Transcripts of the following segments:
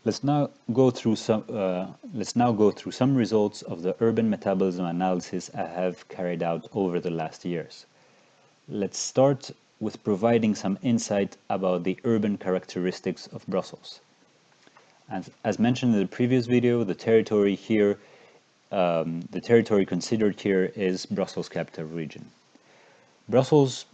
Let's now go through some results of the urban metabolism analysis I have carried out over the last years. Let's start with providing some insight about the urban characteristics of Brussels. As mentioned in the previous video, the territory considered here is Brussels Capital Region. Brussels,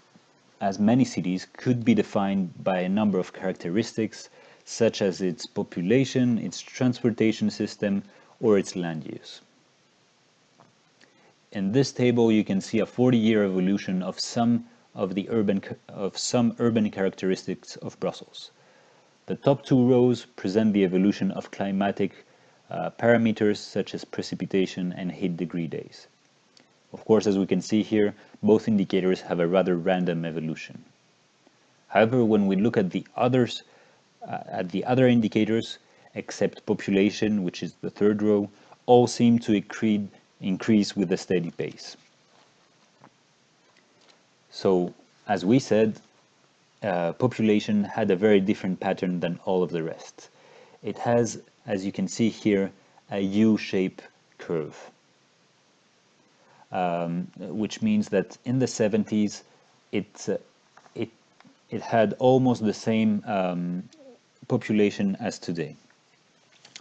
as many cities, could be defined by a number of characteristics, such as its population, its transportation system, or its land use. In this table, you can see a 40-year evolution of some urban characteristics of Brussels. The top two rows present the evolution of climatic parameters such as precipitation and heat degree days. Of course, as we can see here, both indicators have a rather random evolution. However, when we look at the other indicators, except population, which is the third row, all seem to increase with a steady pace. So, as we said, population had a very different pattern than all of the rest. It has, as you can see here, a U-shaped curve, which means that in the 70s it had almost the same population as today.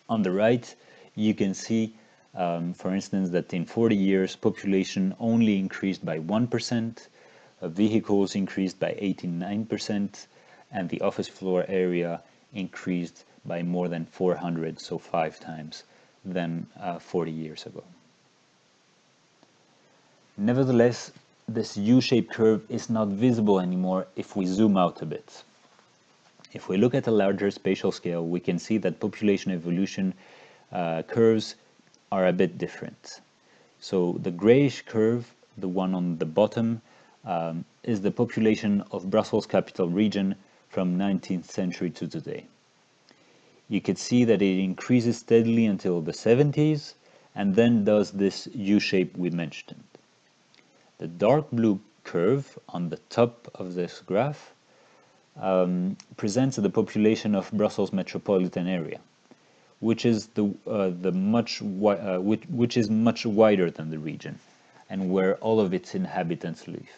On the right, you can see, for instance, that in 40 years, population only increased by 1%, vehicles increased by 89%, and the office floor area increased by more than 400, so 5 times than 40 years ago. Nevertheless, this U-shaped curve is not visible anymore if we zoom out a bit. If we look at a larger spatial scale, we can see that population evolution curves are a bit different. So the grayish curve, the one on the bottom, is the population of Brussels Capital Region from 19th century to today. You could see that it increases steadily until the 70s and then does this U-shape we mentioned. The dark blue curve on the top of this graph presents the population of Brussels metropolitan area, which is much wider than the region, and where all of its inhabitants live.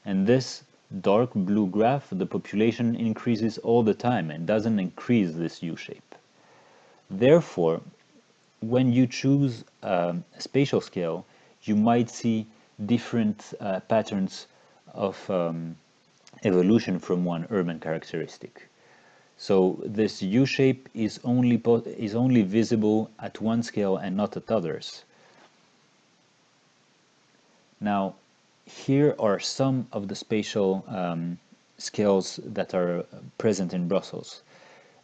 And this dark blue graph, the population increases all the time and doesn't increase this U-shape. Therefore, when you choose a spatial scale, you might see different patterns of evolution from one urban characteristic. So this U-shape is only visible at one scale and not at others. Now, here are some of the spatial scales that are present in Brussels.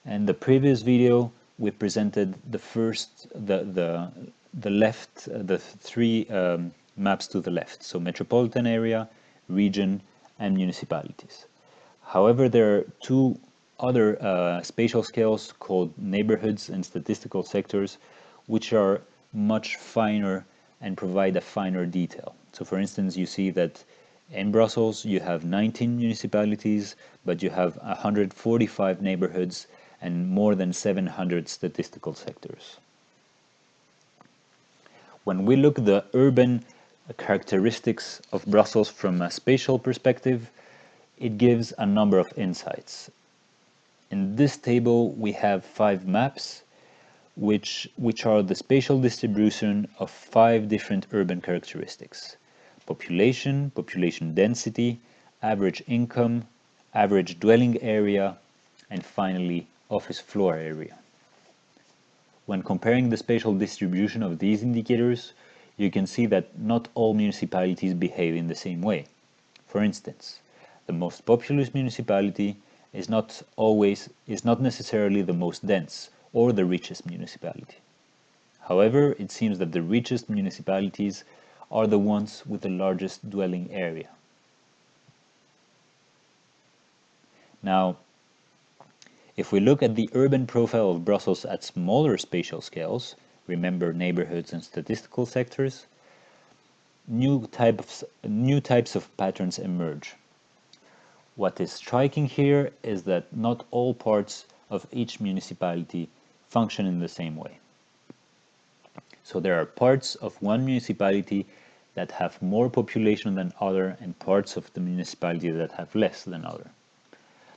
In the previous video, we presented the three maps to the left, so metropolitan area, region, and municipalities. However, there are two other spatial scales called neighborhoods and statistical sectors, which are much finer and provide a finer detail. So for instance, you see that in Brussels you have 19 municipalities, but you have 145 neighborhoods and more than 700 statistical sectors. When we look at the urban characteristics of Brussels from a spatial perspective, it gives a number of insights. In this table we have 5 maps which are the spatial distribution of 5 different urban characteristics: population, population density, average income, average dwelling area, and finally office floor area. When comparing the spatial distribution of these indicators, you can see that not all municipalities behave in the same way. For instance, the most populous municipality is not necessarily the most dense or the richest municipality. However, it seems that the richest municipalities are the ones with the largest dwelling area. Now, if we look at the urban profile of Brussels at smaller spatial scales, remember neighborhoods and statistical sectors, new types of patterns emerge. What is striking here is that not all parts of each municipality function in the same way. So there are parts of one municipality that have more population than other and parts of the municipality that have less than other.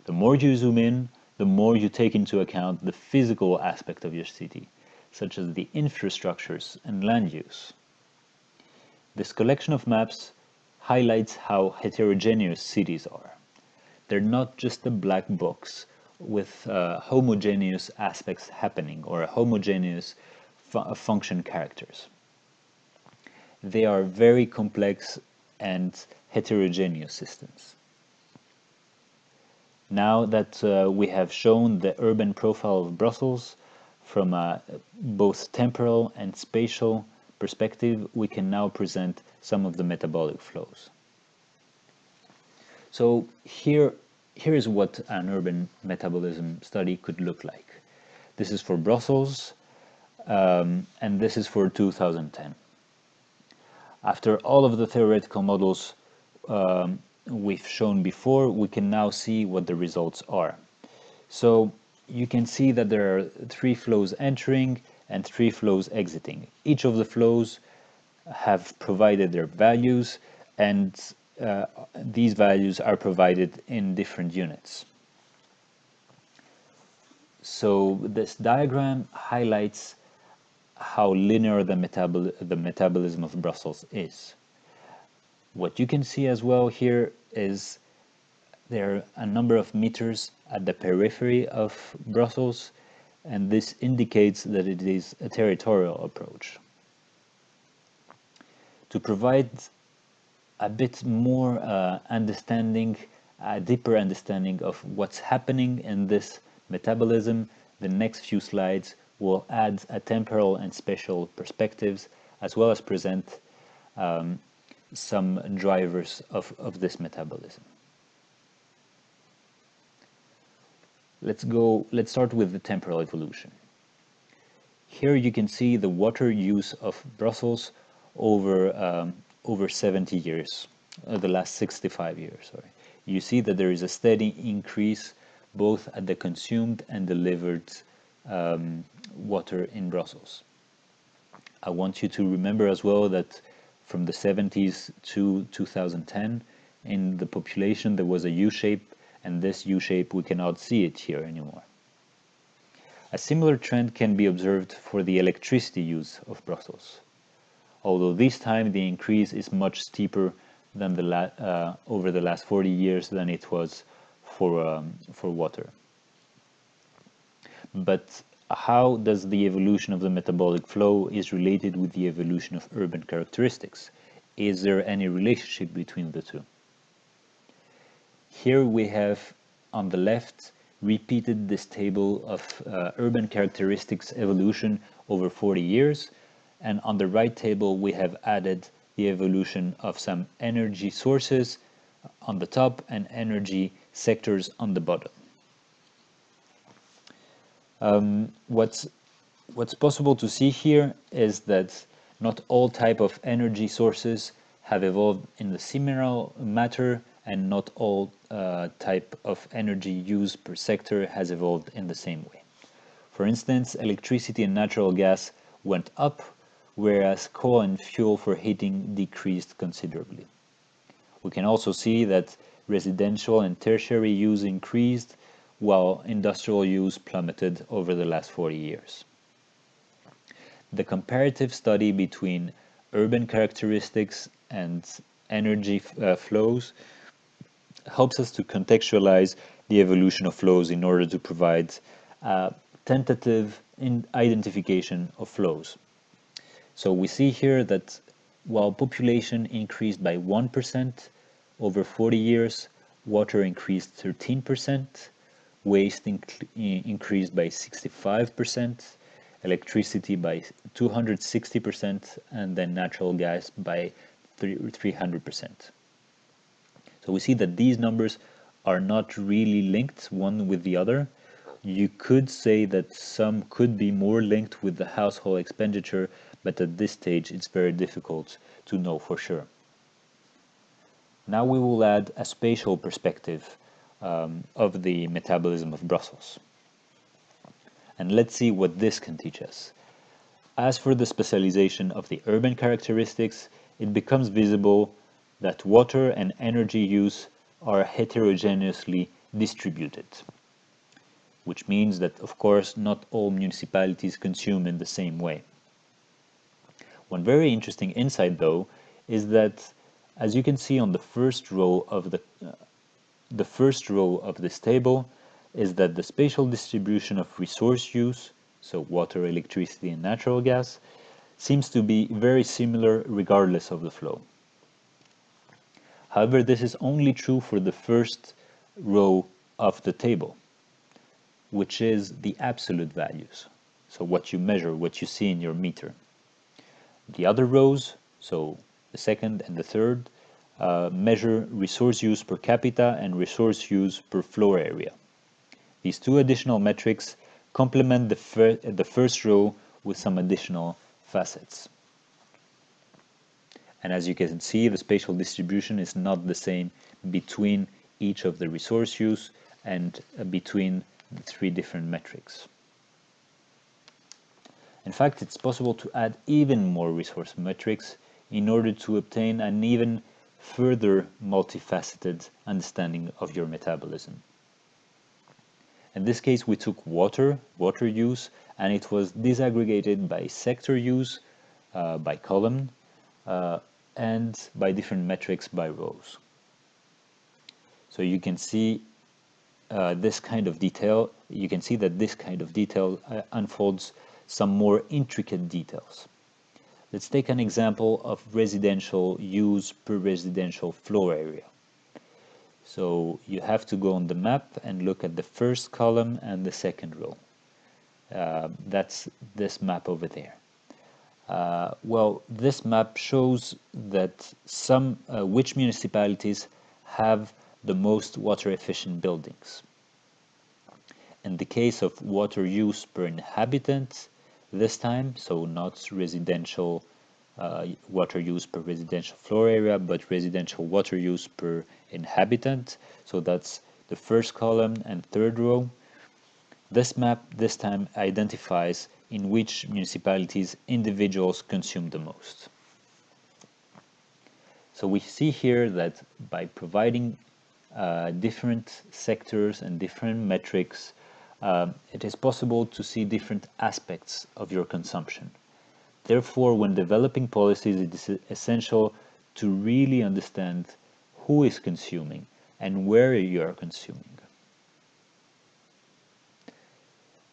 The more you zoom in, the more you take into account the physical aspect of your city, such as the infrastructures and land use. This collection of maps highlights how heterogeneous cities are. They're not just a black box with homogeneous aspects happening or homogeneous function characters. They are very complex and heterogeneous systems. Now that we have shown the urban profile of Brussels from a both temporal and spatial perspective, we can now present some of the metabolic flows. So here is what an urban metabolism study could look like. This is for Brussels, and this is for 2010. After all of the theoretical models we've shown before, we can now see what the results are. So you can see that there are 3 flows entering and 3 flows exiting. Each of the flows have provided their values, and these values are provided in different units. So this diagram highlights how linear the metabolism of Brussels is. What you can see as well here is there are a number of meters at the periphery of Brussels, and this indicates that it is a territorial approach. To provide a bit more understanding, a deeper understanding of what's happening in this metabolism, the next few slides will add a temporal and spatial perspectives, as well as present some drivers of this metabolism. Let's start with the temporal evolution. Here you can see the water use of Brussels over 70 years, the last 65 years, sorry. You see that there is a steady increase both at the consumed and delivered water in Brussels. I want you to remember as well that from the 70s to 2010, in the population there was a U-shape, and this U-shape we cannot see it here anymore. A similar trend can be observed for the electricity use of Brussels, although this time the increase is much steeper than over the last 40 years than it was for water. But how does the evolution of the metabolic flow is related with the evolution of urban characteristics? Is there any relationship between the two? Here we have on the left repeated this table of urban characteristics evolution over 40 years, and on the right table we have added the evolution of some energy sources on the top and energy sectors on the bottom. What's possible to see here is that not all type of energy sources have evolved in the similar matter, and not all type of energy used per sector has evolved in the same way. For instance, electricity and natural gas went up, whereas coal and fuel for heating decreased considerably. We can also see that residential and tertiary use increased, while industrial use plummeted over the last 40 years. The comparative study between urban characteristics and energy flows helps us to contextualize the evolution of flows in order to provide tentative identification of flows. So we see here that while population increased by 1% over 40 years, water increased 13%, waste increased by 65%, electricity by 260%, and then natural gas by 300%. So we see that these numbers are not really linked one with the other. You could say that some could be more linked with the household expenditure, but at this stage it's very difficult to know for sure. Now we will add a spatial perspective of the metabolism of Brussels. And let's see what this can teach us. As for the specialization of the urban characteristics, it becomes visible that water and energy use are heterogeneously distributed, which means that, of course, not all municipalities consume in the same way. One very interesting insight, though, is that, as you can see on the first row of this table, is that the spatial distribution of resource use, so water, electricity, and natural gas, seems to be very similar regardless of the flow. However, this is only true for the first row of the table, which is the absolute values, so what you measure, what you see in your meter. The other rows, so the second and the third, measure resource use per capita and resource use per floor area. These two additional metrics complement the first row with some additional facets. And as you can see, the spatial distribution is not the same between each of the resource use and between the three different metrics. In fact, it's possible to add even more resource metrics in order to obtain an even further multifaceted understanding of your metabolism. In this case, we took water use, and it was disaggregated by sector use, by column, and by different metrics by rows. So you can see this kind of detail. You can see that this kind of detail unfolds some more intricate details. Let's take an example of residential use per residential floor area. So you have to go on the map and look at the first column and the second row. That's this map over there. Well, this map shows that which municipalities have the most water efficient buildings. In the case of water use per inhabitant, this time, so not residential water use per residential floor area, but residential water use per inhabitant, so that's the first column and third row. This map this time identifies in which municipalities individuals consume the most. So we see here that by providing different sectors and different metrics, it is possible to see different aspects of your consumption. Therefore, when developing policies, it is essential to really understand who is consuming and where you are consuming.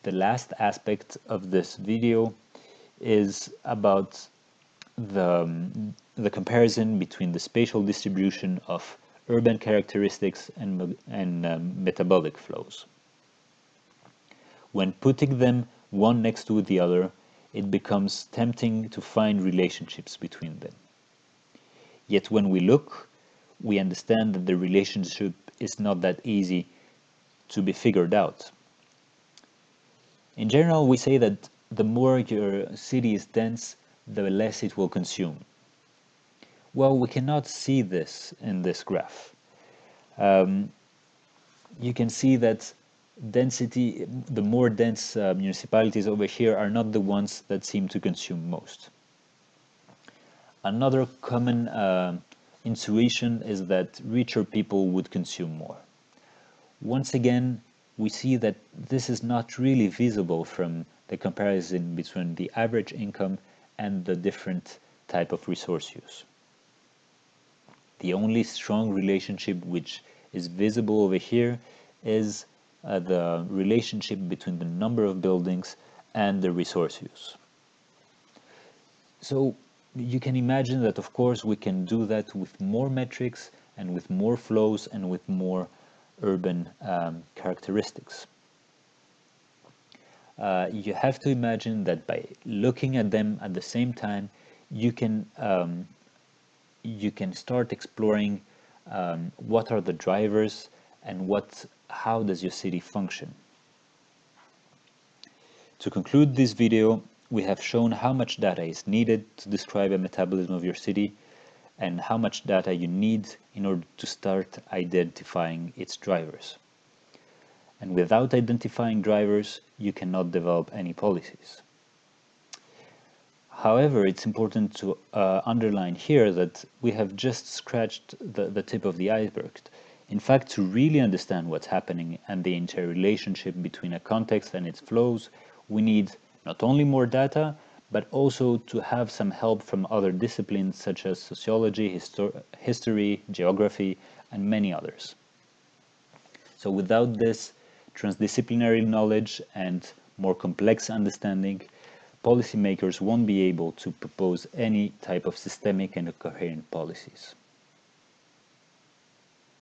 The last aspect of this video is about the comparison between the spatial distribution of urban characteristics and metabolic flows. When putting them one next to the other, it becomes tempting to find relationships between them. Yet when we look, we understand that the relationship is not that easy to be figured out. In general, we say that the more your city is dense, the less it will consume. Well, we cannot see this in this graph. You can see that density, the more dense municipalities over here are not the ones that seem to consume most. Another common intuition is that richer people would consume more. Once again, we see that this is not really visible from the comparison between the average income and the different type of resource use. The only strong relationship which is visible over here is the relationship between the number of buildings and the resource use. So you can imagine that, of course, we can do that with more metrics and with more flows and with more urban characteristics. You have to imagine that by looking at them at the same time, you can start exploring what are the drivers and how does your city function. To conclude this video, we have shown how much data is needed to describe a metabolism of your city and how much data you need in order to start identifying its drivers. And without identifying drivers, you cannot develop any policies. However, it's important to underline here that we have just scratched the tip of the iceberg. In fact, to really understand what's happening and the interrelationship between a context and its flows, we need not only more data, but also to have some help from other disciplines such as sociology, history, geography, and many others. So without this transdisciplinary knowledge and more complex understanding, policymakers won't be able to propose any type of systemic and coherent policies.